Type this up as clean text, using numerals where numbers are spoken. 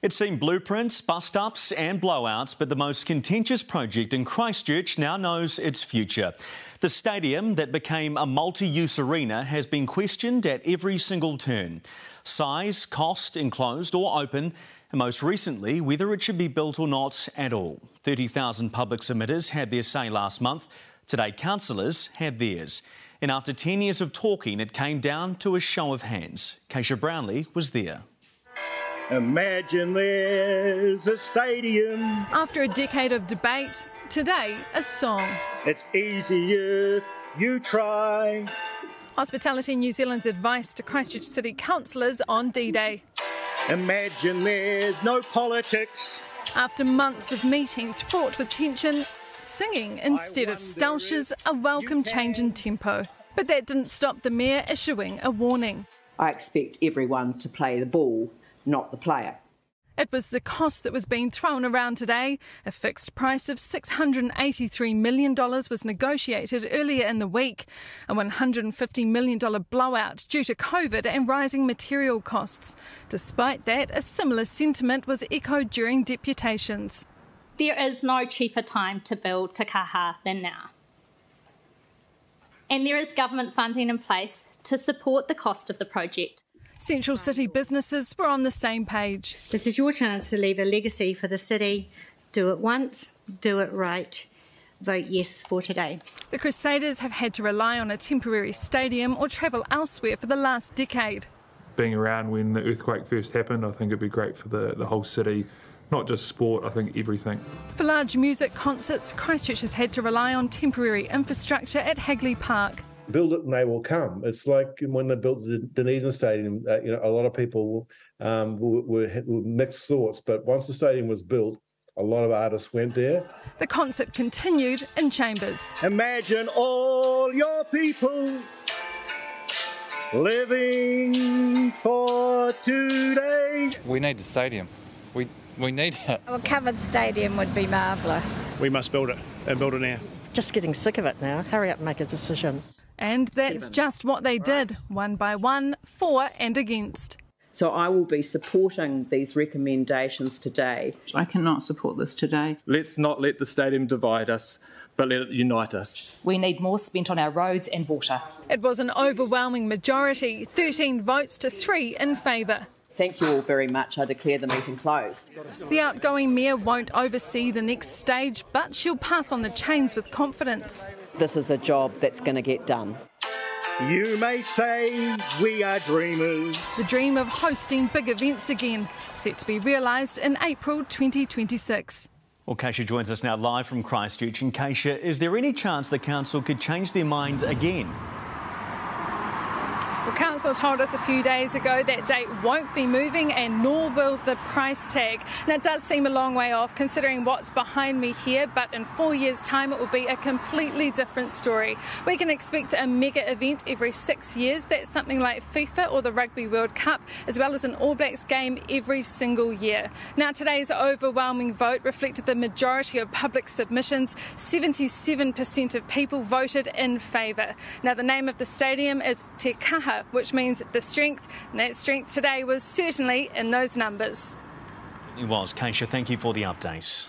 It's seen blueprints, bust-ups and blowouts, but the most contentious project in Christchurch now knows its future. The stadium that became a multi-use arena has been questioned at every single turn. Size, cost, enclosed or open, and most recently, whether it should be built or not at all. 30,000 public submitters had their say last month. Today, councillors had theirs. And after 10 years of talking, it came down to a show of hands. Keisha Brownlee was there. Imagine there's a stadium. After a decade of debate, today a song. It's easy if you try. Hospitality New Zealand's advice to Christchurch City councillors on D-Day. Imagine there's no politics. After months of meetings fraught with tension, singing instead of stoushes, a welcome change in tempo. But that didn't stop the Mayor issuing a warning. I expect everyone to play the ball, not the player. It was the cost that was being thrown around today. A fixed price of $683 million was negotiated earlier in the week. A $150 million blowout due to COVID and rising material costs. Despite that, a similar sentiment was echoed during deputations. There is no cheaper time to build Te Kaha than now. And there is government funding in place to support the cost of the project. Central City businesses were on the same page. This is your chance to leave a legacy for the city. Do it once, do it right. Vote yes for today. The Crusaders have had to rely on a temporary stadium or travel elsewhere for the last decade. Being around when the earthquake first happened, I think it'd be great for the whole city. Not just sport, I think everything. For large music concerts, Christchurch has had to rely on temporary infrastructure at Hagley Park. Build it and they will come. It's like when they built the Dunedin Stadium, a lot of people were mixed thoughts, but once the stadium was built, a lot of artists went there. The concert continued in chambers. Imagine all your people living for today. We need the stadium. We need it. A covered stadium would be marvellous. We must build it, and build it now. Just getting sick of it now. Hurry up and make a decision. And that's just what they did, one by one, for and against. So I will be supporting these recommendations today. I cannot support this today. Let's not let the stadium divide us, but let it unite us. We need more spent on our roads and water. It was an overwhelming majority, 13 votes to 3 in favour. Thank you all very much. I declare the meeting closed. The outgoing mayor won't oversee the next stage, but she'll pass on the chains with confidence. This is a job that's going to get done. You may say we are dreamers. The dream of hosting big events again, set to be realised in April 2026. Well, Keisha joins us now live from Christchurch. And Keisha, is there any chance the council could change their mind again? Well, Council told us a few days ago that date won't be moving and nor will the price tag. Now, it does seem a long way off considering what's behind me here, but in 4 years' time it will be a completely different story. We can expect a mega event every 6 years. That's something like FIFA or the Rugby World Cup, as well as an All Blacks game every single year. Now, today's overwhelming vote reflected the majority of public submissions. 77% of people voted in favour. Now, the name of the stadium is Te Kaha, which means the strength, and that strength today was certainly in those numbers. It was. Keisha, thank you for the update.